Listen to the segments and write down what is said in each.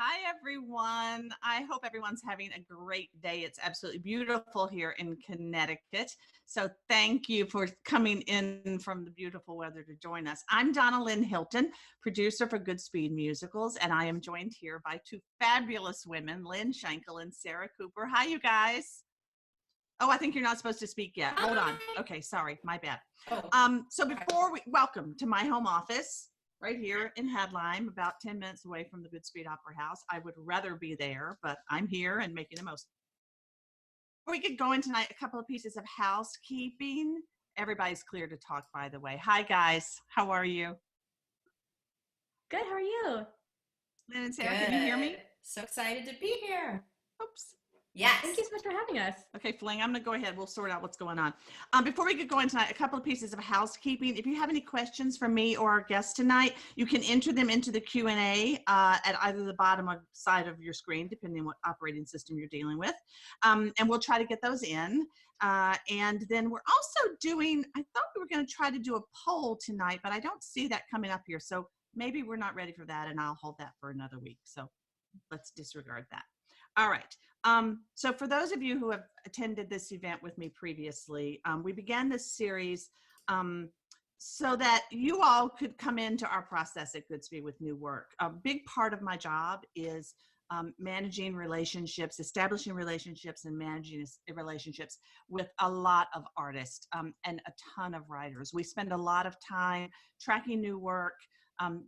Hi, everyone. I hope everyone's having a great day. It's absolutely beautiful here in Connecticut. So thank you for coming in from the beautiful weather to join us. I'm Donna Lynn Hilton, producer for Goodspeed Musicals, and I am joined here by two fabulous women, Lynne, Shankel, and Sara Cooper. Hi, you guys. Oh, I think you're not supposed to speak yet. Hold on. Okay, sorry, my bad. So before welcome to my home office. Right here in Hadlime, about 10 minutes away from the Goodspeed Opera House. I would rather be there, but I'm here and making the most. We could go in tonight, a couple of pieces of housekeeping. Everybody's clear to talk, by the way. Hi, guys. How are you? Good. How are you? Lynne and Sara, can you hear me? So excited to be here. Oops. Yes. Thank you so much for having us. Okay, Fling, I'm going to go ahead. We'll sort out what's going on. Before we get going tonight, a couple of pieces of housekeeping. If you have any questions for me or our guest tonight, you can enter them into the Q&A at either the bottom or side of your screen, depending on what operating system you're dealing with. And we'll try to get those in. And then we're also doing, I thought we were going to try to do a poll tonight, but I don't see that coming up here. So maybe we're not ready for that, and I'll hold that for another week. So let's disregard that. All right. So for those of you who have attended this event with me previously, we began this series so that you all could come into our process at Goodspeed with new work. A big part of my job is managing relationships, establishing relationships, and managing relationships with a lot of artists and a ton of writers. We spend a lot of time tracking new work,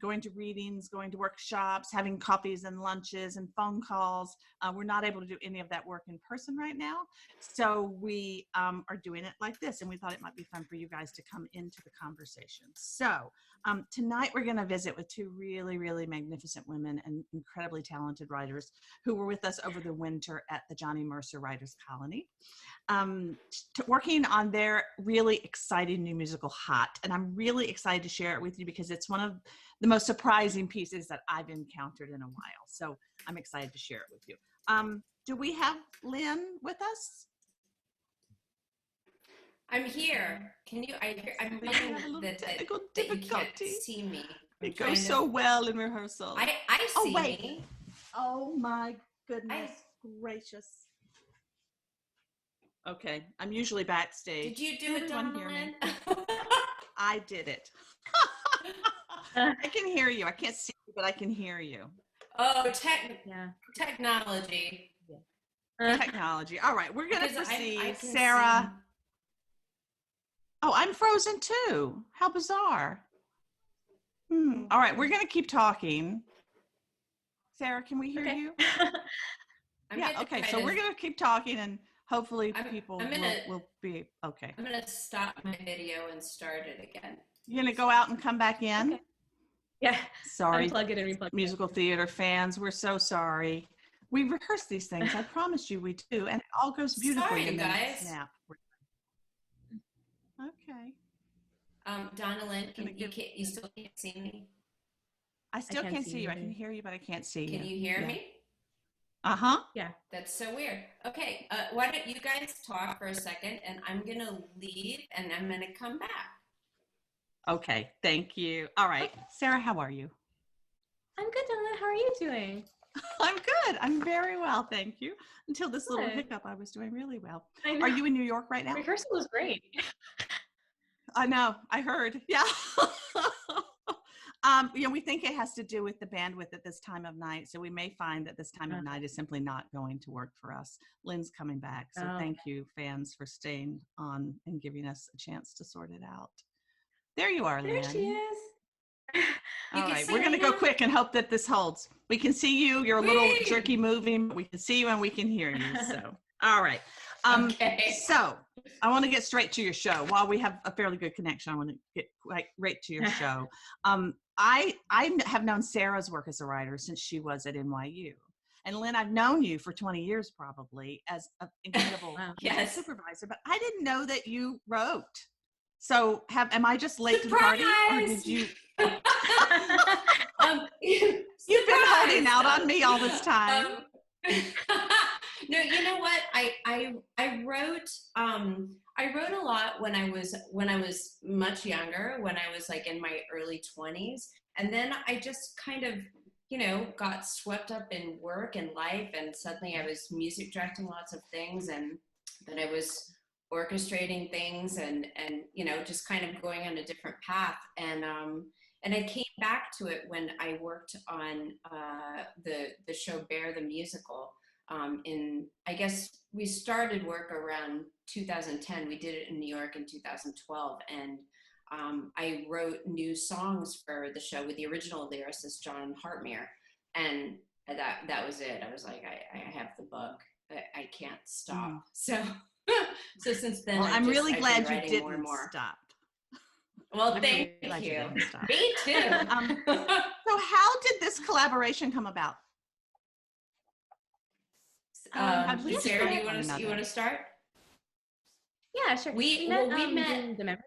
going to readings, going to workshops, having coffees and lunches and phone calls. We're not able to do any of that work in person right now. So we are doing it like this, and we thought it might be fun for you guys to come into the conversation. So tonight we're going to visit with two really, really magnificent women and incredibly talented writers who were with us over the winter at the Johnny Mercer Writers Colony, working on their really exciting new musical, Hot. And I'm really excited to share it with you because it's one of the most surprising pieces that I've encountered in a while. So I'm excited to share it with you. Do we have Lynne with us? I'm here. Can you? I'm reading that you can't see me. It goes so well in rehearsal. I see me. Oh my goodness gracious. Okay, I'm usually backstage. Did you do it, Donna Lynn? I did it. I can hear you. I can't see you, but I can hear you. Oh, technology. Technology. All right, we're going to proceed. Sara. Oh, I'm frozen too. How bizarre. All right, we're going to keep talking. Sara, can we hear you? Yeah, okay, so we're going to keep talking, and hopefully people will be okay. I'm going to stop my video and start it again. You're going to go out and come back in? Okay. Yeah. Sorry, unplug it and replug musical theater fans. We're so sorry. We rehearse these things. I promise you we do. And it all goes beautifully. Sorry, you guys. Snap. Okay. Donna Lynn, you still can't see me? I still can't see you. I can hear you, but I can't see you. Can you hear me? Uh-huh. Yeah. That's so weird. Okay, why don't you guys talk for a second, and I'm going to leave, and I'm going to come back. Okay, thank you. All right. Sara, how are you? I'm good, Donna. How are you doing? I'm good. I'm very well, thank you. Until this little hiccup, I was doing really well. I know. Are you in New York right now? Rehearsal was great. I know. I heard. Yeah. We think it has to do with the bandwidth at this time of night. So we may find that this time of night is simply not going to work for us. Lynne's coming back. So thank you, fans, for staying on and giving us a chance to sort it out. There you are, Lynne. There she is. All right, we're going to go quick and hope that this holds. We can see you. You're a little jerky moving, but we can see you and we can hear you. So, all right. Okay. So I want to get straight to your show. While we have a fairly good connection, I want to get right to your show. I have known Sara's work as a writer since she was at NYU. And Lynne, I've known you for 20 years probably as an incredible supervisor, but I didn't know that you wrote. So am I just late to the party, or did you? You've been holding out on me all this time. No, you know what? I wrote a lot when I was much younger, when I was like in my early 20s, and then I just kind of you know, got swept up in work and life, and suddenly I was music directing lots of things, and then I was orchestrating things, and you know, just kind of going on a different path. And I came back to it when I worked on the show Bear the Musical. In, I guess we started work around 2010. We did it in New York in 2012, and I wrote new songs for the show with the original lyricist John Hartmere, and that was it. I was like, I have the bug. I can't stop. So so since then, well, I'm really glad you didn't more and more. stop. Well, I'm thank really you. Stop. Me too. So how did this collaboration come about? Sarah, you want to start? Yeah, sure. We met met the memory.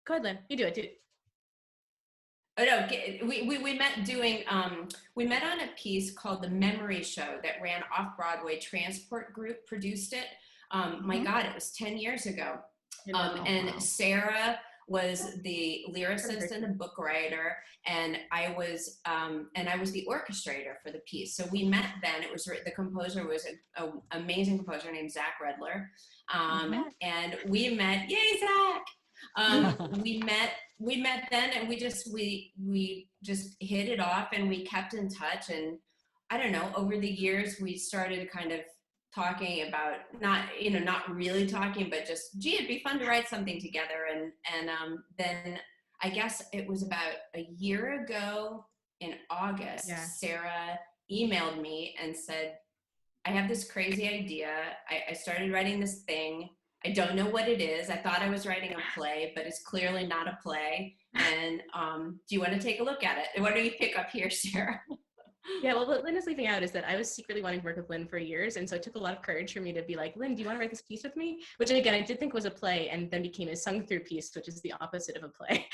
Go ahead, Lynn. You do it. Oh no, we met doing we met on a piece called The Memory Show that ran off Broadway. Transport Group produced it. My God, it was 10 years ago. And Sara was the lyricist and the book writer, and I was the orchestrator for the piece. So we met then. It was the composer was an amazing composer named Zach Redler, and we met. Yay, Zach! We met then, and we just hit it off, and we kept in touch. And I don't know, over the years we started kind of talking about not really talking, but just, gee, it'd be fun to write something together. And then I guess it was about a year ago in August, Sara emailed me and said, I have this crazy idea. I started writing this thing. I don't know what it is. I thought I was writing a play, but it's clearly not a play. And do you want to take a look at it? What do you pick up here, Sara? Yeah, well, what Lynn is leaving out is that I was secretly wanting to work with Lynn for years, and so it took a lot of courage for me to be like, Lynn, do you want to write this piece with me? Which, again, I did think was a play, and then became a sung-through piece, which is the opposite of a play.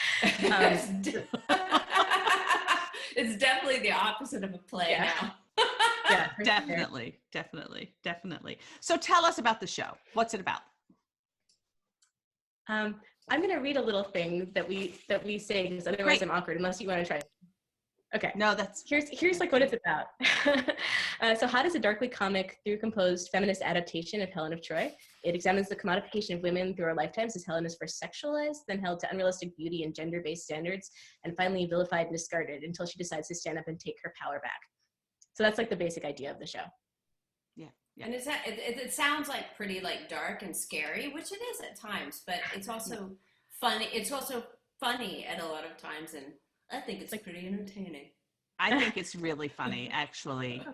It's definitely the opposite of a play now. Yeah, definitely. So tell us about the show. What's it about? I'm going to read a little thing that we say, because otherwise I'm awkward, unless you want to try. Okay. No, that's here's like what it's about. So Hot is a darkly comic through composed feminist adaptation of Helen of Troy. It examines the commodification of women through our lifetimes as Helen is first sexualized, then held to unrealistic beauty and gender-based standards, and finally vilified and discarded until she decides to stand up and take her power back. So that's like the basic idea of the show. Yeah. And is that it sounds like pretty like dark and scary, which it is at times, but it's also funny. It's also funny at a lot of times, and I think it's like pretty entertaining. I think it's really funny, actually.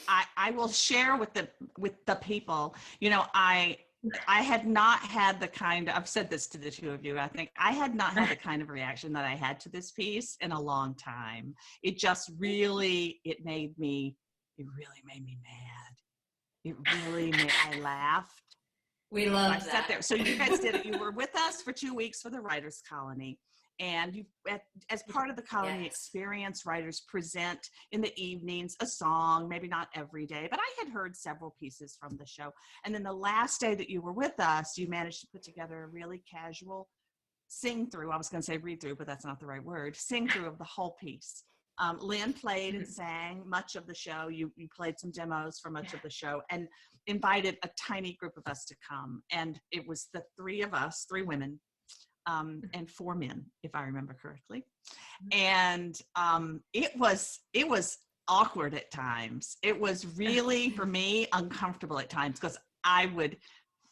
I will share with the people, you know, I had not had the kind of, I've said this to the two of you, I think I had not had the kind of reaction that I had to this piece in a long time. It just really, it really made me mad. It really made, I laughed. We love that. I sat there. So you guys did it. You were with us for 2 weeks for the Writers' Colony. And you, as part of the colony experience, writers present in the evenings a song, maybe not every day, but I had heard several pieces from the show. And then the last day that you were with us, you managed to put together a really casual sing through. I was going to say read through, but that's not the right word. Sing through of the whole piece. Lynn played and sang much of the show. You played some demos for much of the show and invited a tiny group of us to come. And it was the three of us, 3 women, and 4 men, if I remember correctly. And it was awkward at times. It was really, for me, uncomfortable at times because I would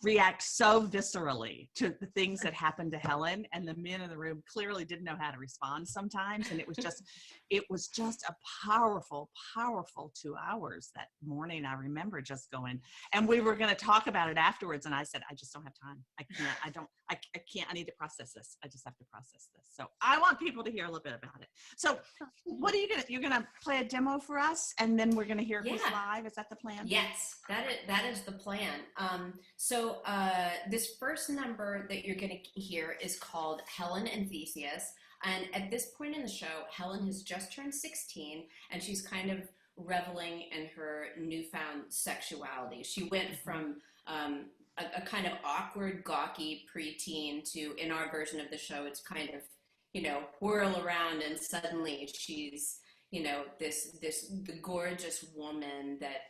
react so viscerally to the things that happened to Helen, and the men in the room clearly didn't know how to respond sometimes. And it was just a powerful 2 hours that morning. I remember just going, and we were going to talk about it afterwards. And I said, I just don't have time. I can't, I need to process this. I just have to process this. So I want people to hear a little bit about it. So what are you're going to play a demo for us, and then we're going to hear who's live. Is that the plan? Yes, that is the plan. So this first number that you're going to hear is called Helen and Theseus. And at this point in the show, Helen has just turned 16, and she's kind of reveling in her newfound sexuality. She went from a kind of awkward, gawky preteen to, in our version of the show, it's kind of, whirl around, and suddenly she's, you know, the gorgeous woman that,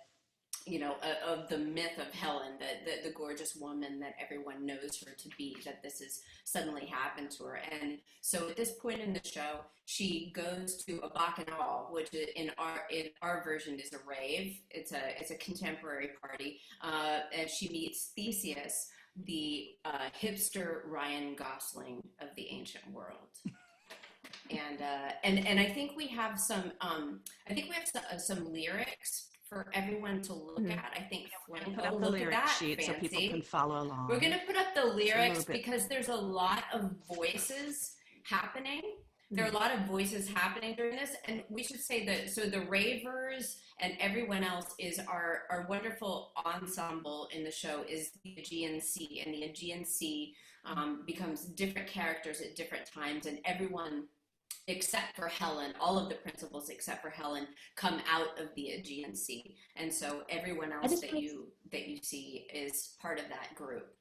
you know, of the myth of Helen, the gorgeous woman that everyone knows her to be, that this has suddenly happened to her. And so at this point in the show, she goes to a bacchanal, which in our version is a rave. It's a contemporary party, and she meets Theseus, the hipster Ryan Gosling of the ancient world. And I think we have some some lyrics for everyone to look at. I think Frank Put up the lyric sheet so people can follow along. We're going to put up the lyrics because there's a lot of voices happening. There are a lot of voices happening during this, and we should say that, so the ravers and everyone else is our wonderful ensemble in the show is the Aegean Sea, and the Aegean Sea becomes different characters at different times, and everyone except for Helen, all of the principals except for Helen come out of the Aegean Sea, and so everyone else that you see is part of that group.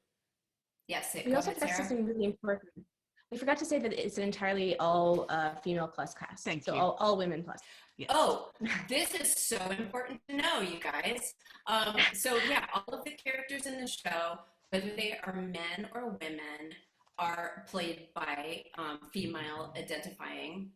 Yes, we also forgot something really important. We forgot to say that it's an entirely all female plus cast. Thank you. So all women plus. Yes. Oh, this is so important to know, you guys. So yeah, all of the characters in the show, whether they are men or women, are played by female identifying,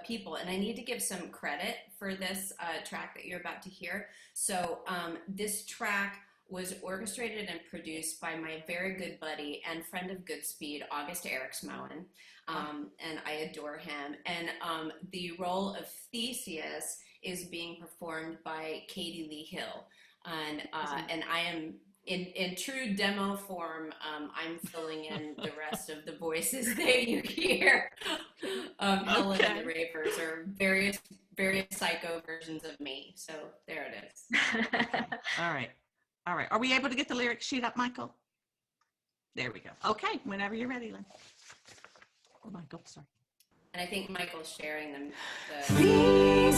people. And I need to give some credit for this track that you're about to hear. So this track was orchestrated and produced by my very good buddy and friend of Goodspeed, August Eriksmoen, and I adore him. And the role of Theseus is being performed by Katie Lee Hill, and I am in true demo form. I'm filling in the rest of the voices that you hear. Helen and the Ravers are various psycho versions of me. So there it is. All right. Are we able to get the lyric sheet up, Michael? There we go. Okay, whenever you're ready, Lynn. Oh, Michael, sorry. And I think Michael's sharing them. Theseus,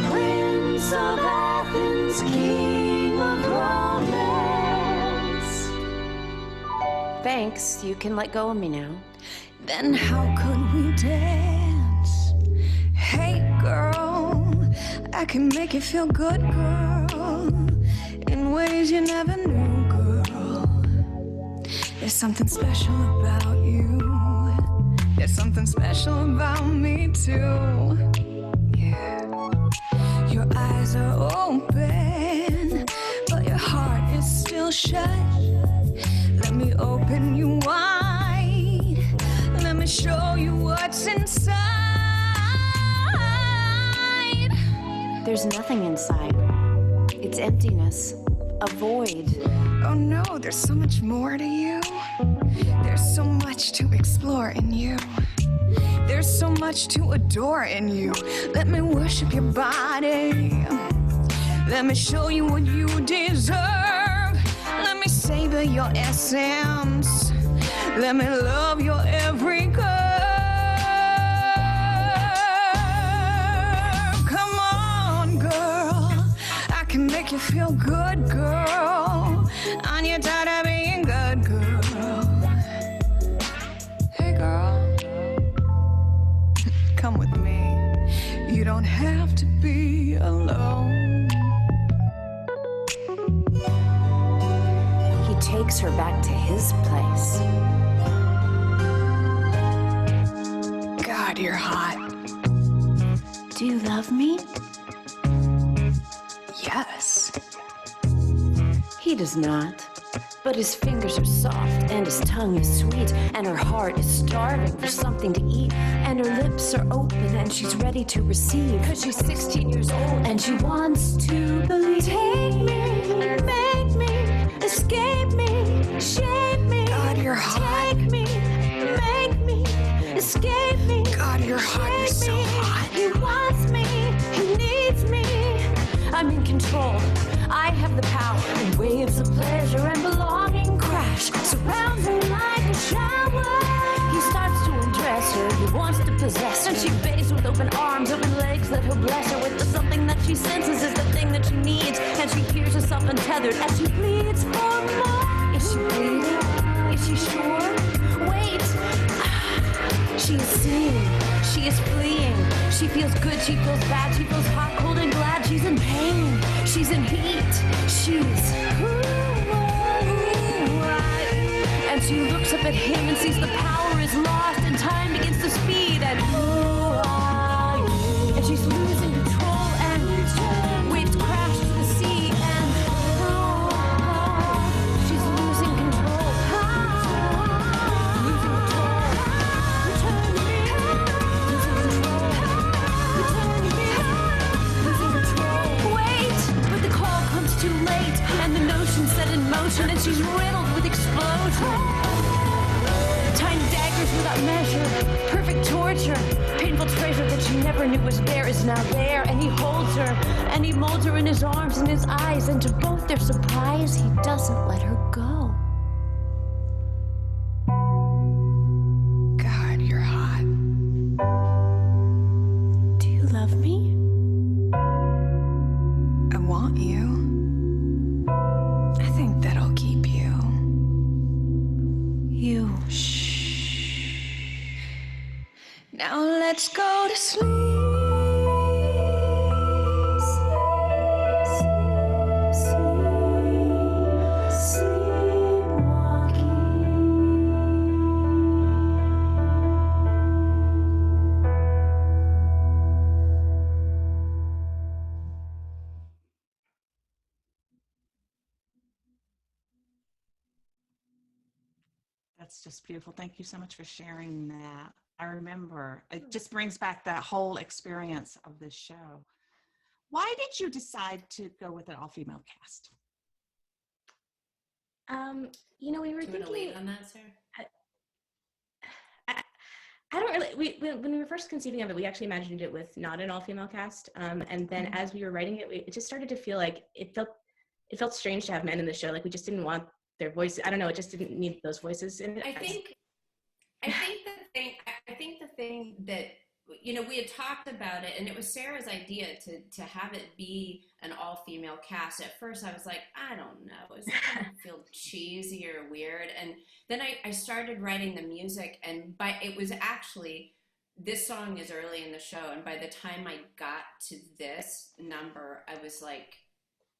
Prince of Athens, King of romance. Thanks, you can let go of me now. Then how could we dance? Hey girl, I can make you feel good, girl, in ways you never knew, girl. There's something special about you. There's something special about me too. Yeah. Your eyes are open, but your heart is still shut. Let me open you wide. Let me show you what's inside. There's nothing inside. It's emptiness, a void. Oh no, there's so much more to you. There's so much to explore in you. There's so much to adore in you. Let me worship your body. Let me show you what you deserve. Let me savor your essence. Let me love your every curve. Come on, girl. I can make you feel good, girl. Aren't you tired of being good, girl? Hey, girl. Come with me. You don't have to be alone. He takes her back to his place. God, you're hot. Do you love me? Yes. He does not. But his fingers are soft, and his tongue is sweet, and her heart is starving for something to eat, and her lips are open, and she's ready to receive, 'cause she's 16 years old, and she wants to believe. Take me, make me, escape me, shape me. God, you're hot. Take me, make me, escape me. God, you're hot. You're so hot. He wants me, he needs me. I'm in control. I have the power. And waves of pleasure and belonging crash, surround her like a shower. He starts to undress her. He wants to possess her. And she begs with open arms, open legs, let her bless her with the something that she senses is the thing that she needs. And she hears herself untethered as she pleads for more. Is she bleeding? Is she sure? Wait. She's seeing. She is fleeing. She feels good, she feels bad, she feels hot, cold, and glad. She's in pain, she's in heat, she's and she looks up at him and sees the power is lost and time begins to speed and she's losing control and waves crash to the sea and she's losing control. Losing control. Wait, but the call comes too late and the notion set in motion and she's riddled with explosion. Time daggers without measure, perfect torture, painful treasure that she never knew was there is now there, and he holds her, and he molds her in his arms and his eyes, and to both their surprise, he doesn't let her go. God, you're hot. Do you love me? I want you. I think that'll keep you. You. Now let's go to sleep. That's just beautiful. Thank you so much for sharing that. I remember, it just brings back that whole experience of this show. Why did you decide to go with an all-female cast? We were Do you want to thinking lead on that, Sarah? I don't really, when we were first conceiving of it, we actually imagined it with not an all-female cast. And then as we were writing it, it just started to feel like it felt strange to have men in the show. Like we just didn't want their voices. I don't know. It just didn't need those voices in it. I think the thing that, we had talked about it, and it was Sarah's idea to have it be an all-female cast. At first, I was like, I don't know, it's going to feel cheesy or weird. And then I started writing the music, and it was actually, this song is early in the show, and by the time I got to this number, I was like,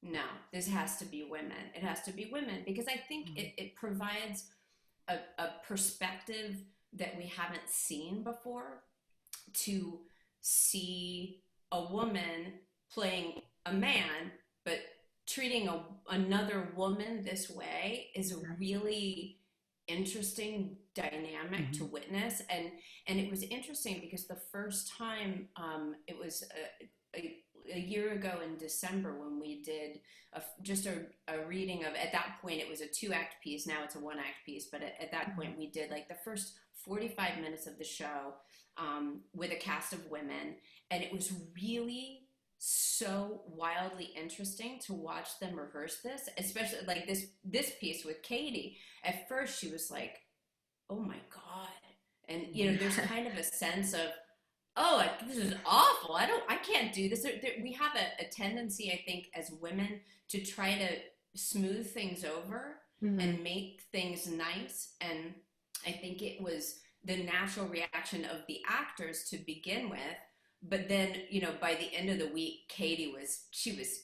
no, this has to be women. It has to be women, because I think it provides a perspective that we haven't seen before, to see a woman playing a man, but treating another woman this way is a really interesting dynamic to witness. And it was interesting because the first time, it was a year ago in December when we did just a reading of, at that point it was a 2-act piece, now it's a 1-act piece, but at that point we did like the first 45 minutes of the show with a cast of women, and it was really so wildly interesting to watch them rehearse this, especially like this piece with Katie. At first she was like, oh my God. And there's kind of a sense of, oh, this is awful. I can't do this. We have a tendency, I think, as women to try to smooth things over and make things nice. And I think it was the natural reaction of the actors to begin with. But then, by the end of the week, Katie was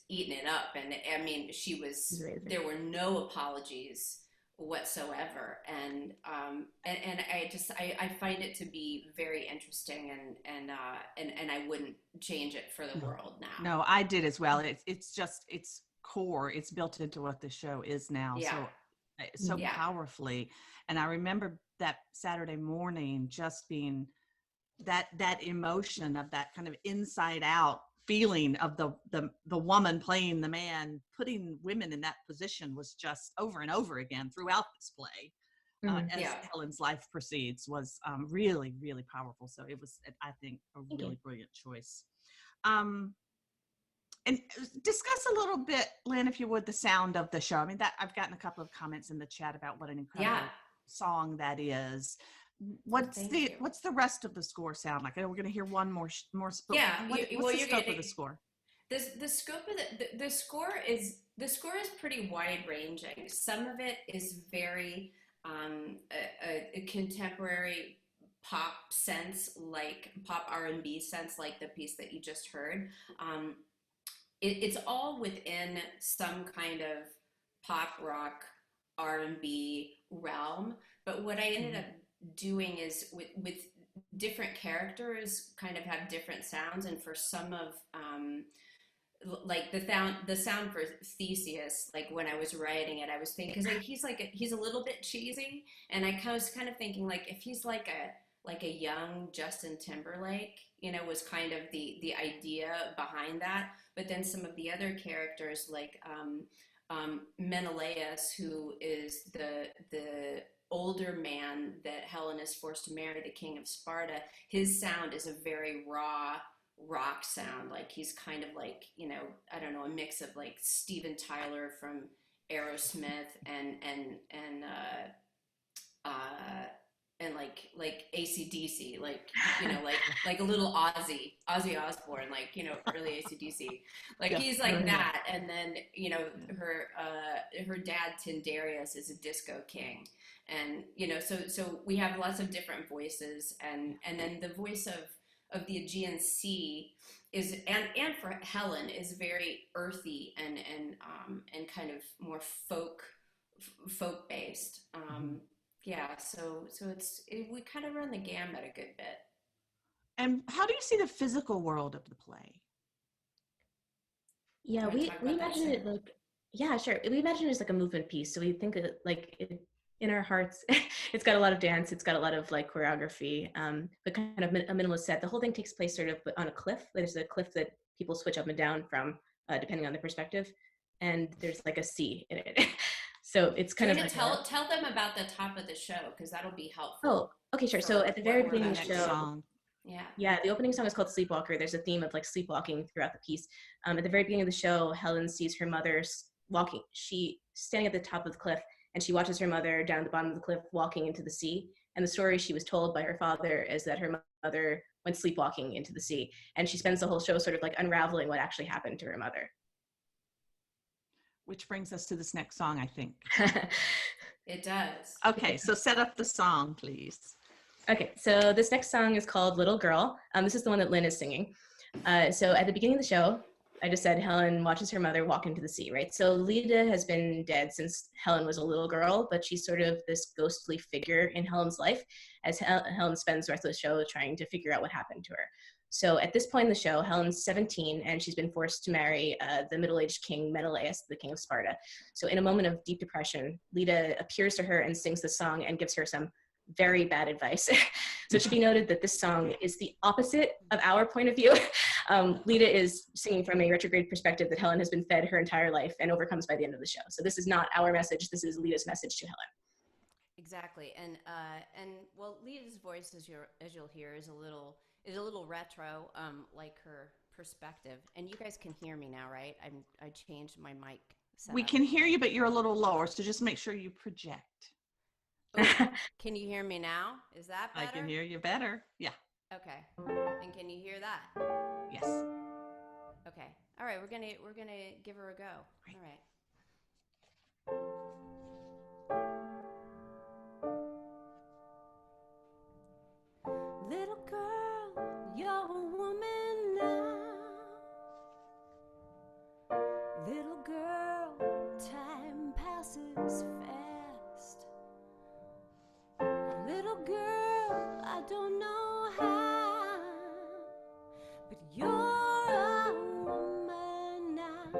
eating it up. And I mean, there were no apologies whatsoever. And I find it to be very interesting, and I wouldn't change it for the world now. No, I did as well. It's just, it's core. It's built into what the show is now. Yeah. So powerfully. And I remember that Saturday morning just being that emotion of that kind of inside out feeling of the woman playing the man, putting women in that position was just over and over again throughout this play. As Helen's life proceeds was really, really powerful. So it was, I think, a really brilliant choice. And discuss a little bit, Lynn, if you would, the sound of the show. I mean, that I've gotten a couple of comments in the chat about what an incredible song that is. What's the rest of the score sound like? I know we're going to hear one more. What's the scope of the score? The scope of the score is pretty wide ranging. Some of it is very a contemporary pop sense, like pop R&B sense, like the piece that you just heard. It's all within some kind of pop rock R&B realm. But what I ended up doing is with different characters kind of have different sounds. And for some of, like the sound for Theseus, like when I was writing it, I was thinking, cause he's a little bit cheesy. And I was kind of thinking like, if he's like a young Justin Timberlake, you know, was kind of the idea behind that. But then some of the other characters like Menelaus, who is the older man that Helen is forced to marry, the king of Sparta, his sound is a very raw rock sound. Like he's kind of like, you know, I don't know, a mix of like Steven Tyler from Aerosmith and like AC/DC, like, you know, like a little Ozzy Osbourne, like, you know, early AC/DC, like he's like that. And then, you know, her dad Tyndareus is a disco king, and you know, so we have lots of different voices, and then the voice of the Aegean Sea is and for Helen is very earthy and kind of more folk based. Yeah, so we kind of run the gamut a good bit. And how do you see the physical world of the play? Yeah, we imagine it like, yeah, sure. We imagine it as like a movement piece. So we think of it like in our hearts, it's got a lot of dance. It's got a lot of like choreography, but kind of a minimalist set. The whole thing takes place sort of on a cliff. There's a cliff that people switch up and down from, depending on the perspective. And there's like a sea in it. So it's kind of like tell them about the top of the show, because that'll be helpful. Oh, okay, sure. So at the very beginning of the show, song. Yeah, the opening song is called Sleepwalker. There's a theme of like sleepwalking throughout the piece. At the very beginning of the show, Helen sees her mother walking. She standing at the top of the cliff, and she watches her mother down at the bottom of the cliff walking into the sea. And the story she was told by her father is that her mother went sleepwalking into the sea. And she spends the whole show sort of like unraveling what actually happened to her mother. Which brings us to this next song, I think. It does. Okay, so set up the song, please. Okay, so this next song is called Little Girl. This is the one that Lynne is singing. So at the beginning of the show, I just said Helen watches her mother walk into the sea, right? So Lida has been dead since Helen was a little girl, but she's sort of this ghostly figure in Helen's life as Helen spends the rest of the show trying to figure out what happened to her. So at this point in the show, Helen's 17 and she's been forced to marry the middle-aged king Menelaus, the king of Sparta. So in a moment of deep depression, Lida appears to her and sings the song and gives her some very bad advice. So it should be noted that this song is the opposite of our point of view. Lida is singing from a retrograde perspective that Helen has been fed her entire life and overcomes by the end of the show. So this is not our message. This is Lida's message to Helen. Exactly, and well, Lida's voice, as you'll hear, is a little retro, like her perspective. And you guys can hear me now, right? I changed my mic setup. We can hear you, but you're a little lower, so just make sure you project. Oh, can you hear me now? Is that better? I can hear you better. Yeah. Okay. And can you hear that? Yes. Okay. All right. We're gonna give her a go. Great. All right. Little girl, you're a woman now. Little girl, time passes fast. Little girl, I don't know how, but you're a woman now.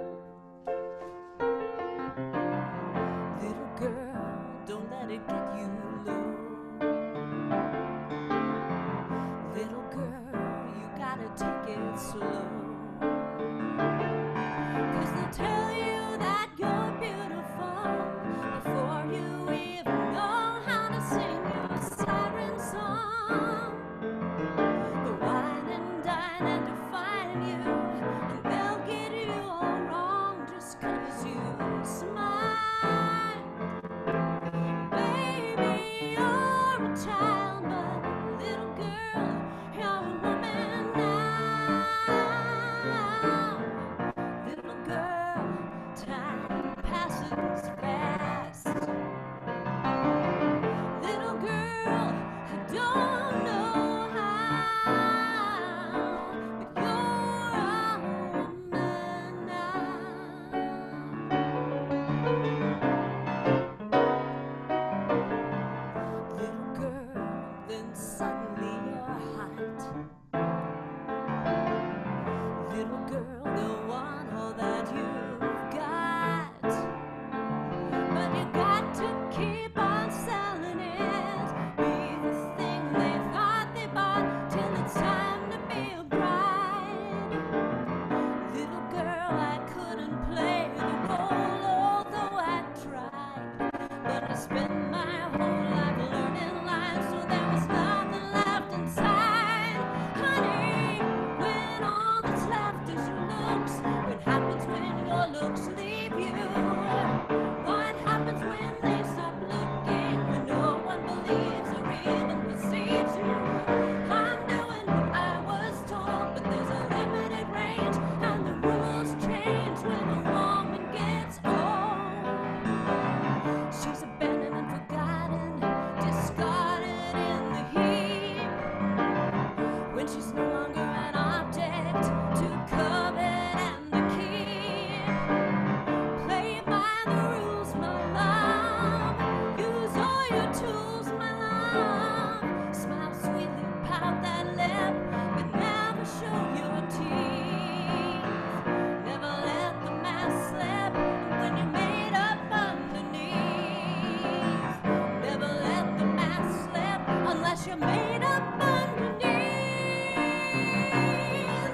made up underneath.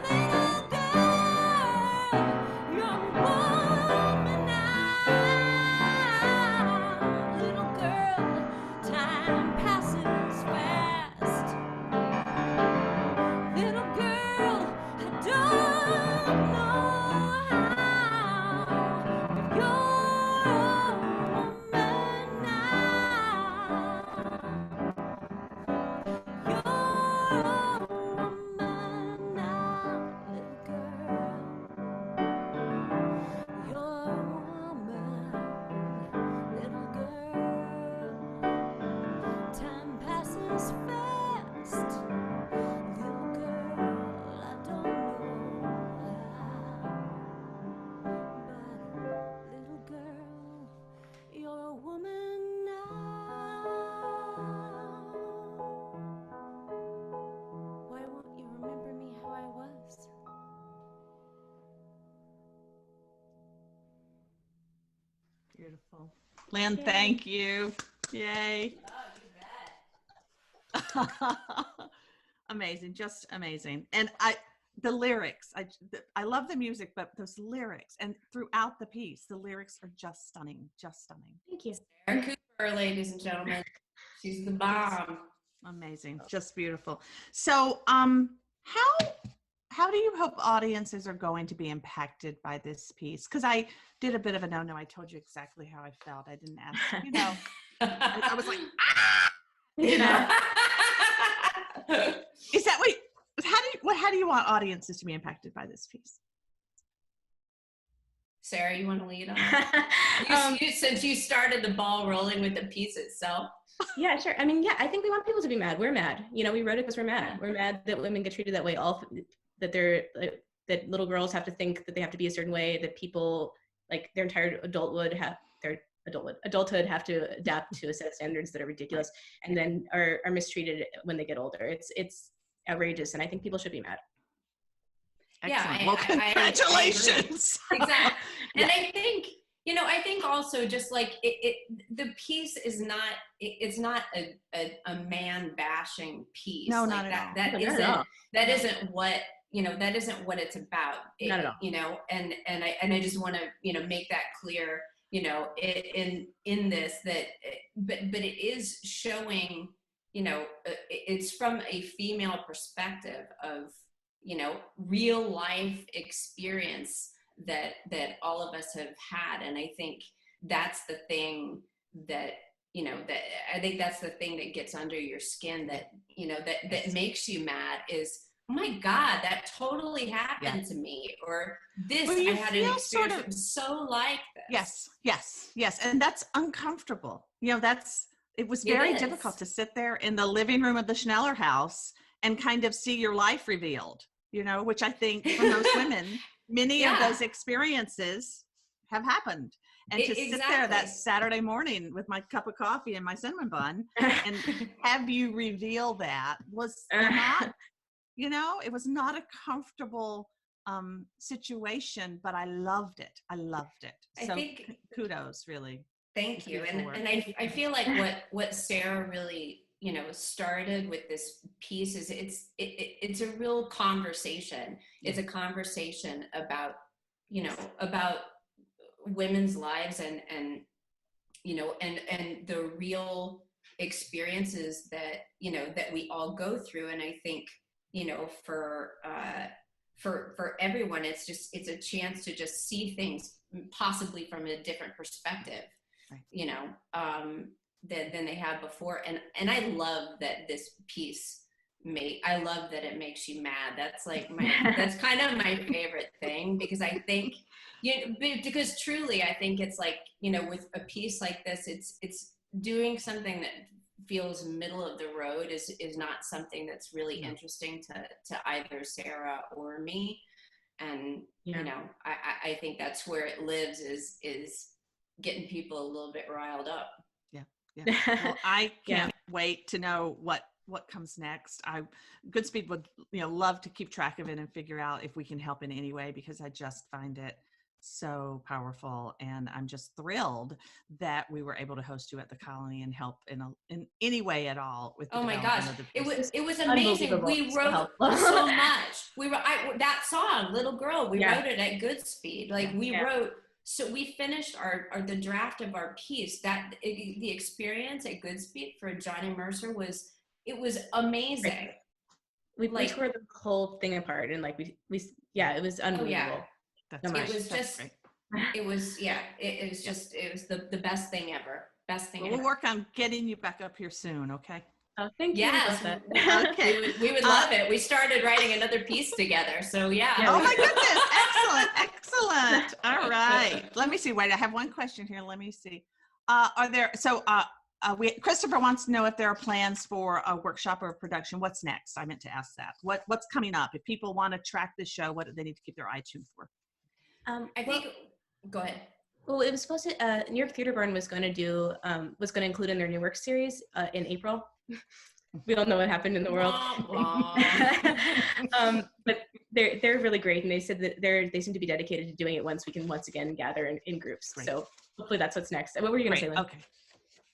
Little girl, you're a woman now. Little girl, time passes fast. Little girl, I don't know how, but you're a woman now. You're a woman now, little girl. You're a woman, little girl. Time passes fast. Little girl, I don't know how, but little girl, you're a woman now. Why won't you remember me how I was? Beautiful. Lynn, thank you. Yay. Amazing, just amazing. And the lyrics, I love the music, but those lyrics and throughout the piece, the lyrics are just stunning, just stunning. Thank you. Sara Cooper, ladies and gentlemen. She's the bomb. Amazing, just beautiful. So, how do you hope audiences are going to be impacted by this piece? Because I did a bit of a no. I told you exactly how I felt. I didn't ask, you know. I was like, ah! You know. Is that how do you want audiences to be impacted by this piece? Sara, you want to lead on that? Since you started the ball rolling with the piece itself. Yeah, sure. I mean, yeah, I think we want people to be mad. We're mad. You know, we wrote it because we're mad. We're mad that women get treated that way. That little girls have to think that they have to be a certain way. That people, like, their entire adulthood have to adapt to a set of standards that are ridiculous, and then are mistreated when they get older. It's outrageous, and I think people should be mad. Excellent. Yeah, well, congratulations. Exactly. And I think also just like the piece is not, it's not a man bashing piece. No, like not at all. That isn't what, that isn't what it's about. Not at all. And I just want to, make that clear, in this, that, but it is showing, it's from a female perspective of, real life experience that all of us have had. And I think that's the thing that, I think that's the thing that gets under your skin, that, that makes you mad is, oh my God, that totally happened to me. Or this, I had an experience that was so like this. Yes. And that's uncomfortable. It was very difficult to sit there in the living room of the Schneller house and kind of see your life revealed, which I think for most women, many of those experiences have happened. And to sit there that Saturday morning with my cup of coffee and my cinnamon bun and have you reveal that was not, it was not a comfortable situation, but I loved it. So I think kudos, really. Thank you. And I feel like what Sara really, started with this piece is it's a real conversation. It's a conversation about, about women's lives and the real experiences that, that we all go through. And I think, for everyone, it's a chance to just see things possibly from a different perspective, than they have before. And I love that this piece I love that it makes you mad. That's like that's kind of my favorite thing, because I think, because truly, I think it's like, with a piece like this, it's doing something that feels middle of the road is not something that's really interesting to either Sara or me. And, I think that's where it lives is getting people a little bit riled up. Yeah. Well, I can't wait to know what comes next. Goodspeed would, love to keep track of it and figure out if we can help in any way, because I just find it so powerful. And I'm just thrilled that we were able to host you at the Colony and help in any way at all with the Oh my development gosh, of the it pieces. was amazing. Unbelievable. We So wrote helpful. so much. That song, Little Girl, we Yeah. wrote it at Goodspeed. Like we Yeah. wrote, so we finished the draft of our piece. The experience at Goodspeed for Johnny Mercer was amazing. We Like- tore the whole thing apart, and like we it was unbelievable. That's So right. It was That's just, great. it was the best thing ever. Best thing Well, ever. we'll work on getting you back up here soon, okay? Oh, thank you. Yes, Love that. Okay. we would love it. We started writing another piece together, so yeah. Yeah. Oh my goodness. Excellent. Excellent. All right. Let me see. Wait, I have one question here. Let me see. Christopher wants to know if there are plans for a workshop or a production. What's next? I meant to ask that. What's coming up? If people want to track this show, what do they need to keep their eye tuned for? I think, go ahead. Well, it was supposed to. New York Theater Barn was going to include in their new work series in April. We all know what happened in the world. But they're really great, and they said that they seem to be dedicated to doing it once we can once again gather in groups. Great. So hopefully that's what's next. What were you going to say, Lynn? Okay.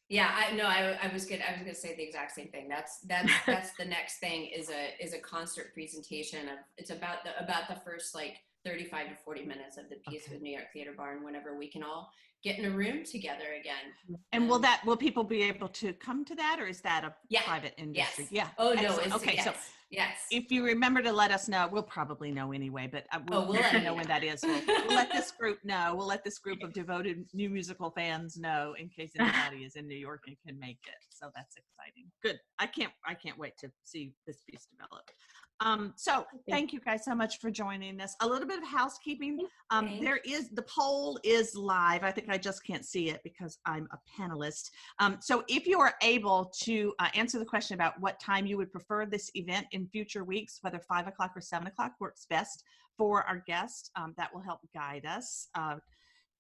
Yeah, I was gonna say the exact same thing. That's the next thing is a concert presentation of, it's about the first like 35 to 40 minutes of the piece with New York Theater Barn, whenever we can all get in a room together again. And will people be able to come to that, or is that a private industry? Yes. Yeah. Oh no. Excellent. Okay. Yes. So yes. if you remember to let us know, we'll probably know anyway, but we'll we'll let you know when that is. We'll let this group know. We'll let this group of devoted new musical fans know in case anybody is in New York and can make it. So that's exciting. Good. I can't wait to see this piece develop. So thank you guys so much for joining us. A little bit of housekeeping. The poll is live. I think I just can't see it because I'm a panelist. So if you are able to answer the question about what time you would prefer this event in future weeks, whether 5 o'clock or 7 o'clock works best for our guest, that will help guide us.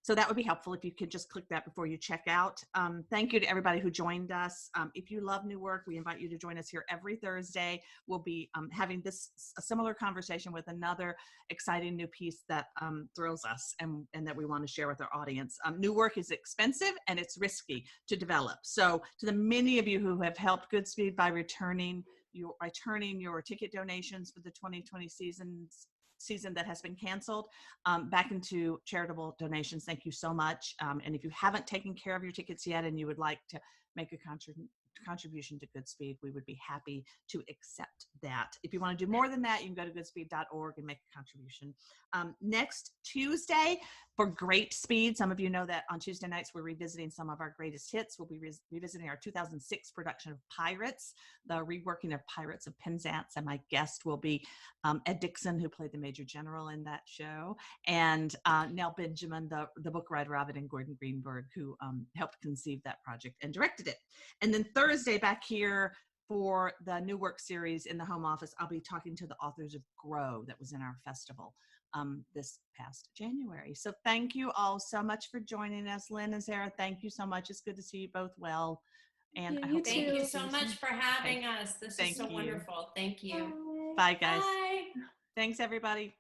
So that would be helpful if you could just click that before you check out. Thank you to everybody who joined us. If you love new work, we invite you to join us here every Thursday. We'll be having a similar conversation with another exciting new piece that thrills us and that we want to share with our audience. New work is expensive and it's risky to develop. So to the many of you who have helped Goodspeed by returning your ticket donations for the 2020 season that has been canceled back into charitable donations. Thank you so much. And if you haven't taken care of your tickets yet and you would like to make a contribution to Goodspeed, we would be happy to accept that. If you want to do more than that, you can go to goodspeed.org and make a contribution. Next Tuesday for Great Speed, some of you know that on Tuesday nights we're revisiting some of our greatest hits. We'll be revisiting our 2006 production of Pirates, the reworking of Pirates of Penzance, and my guest will be Ed Dixon, who played the Major General in that show, and Nell Benjamin, the book writer of it, and Gordon Greenberg, who helped conceive that project and directed it. And then Thursday back here for the New Work series in the home office, I'll be talking to the authors of Grow that was in our festival this past January. So thank you all so much for joining us. Lynn and Sara, thank you so much. It's good to see you both well. And I hope Thank you so much for having Okay. us. This Thank is so you. wonderful. Thank you. Bye, guys. Bye. Thanks, everybody.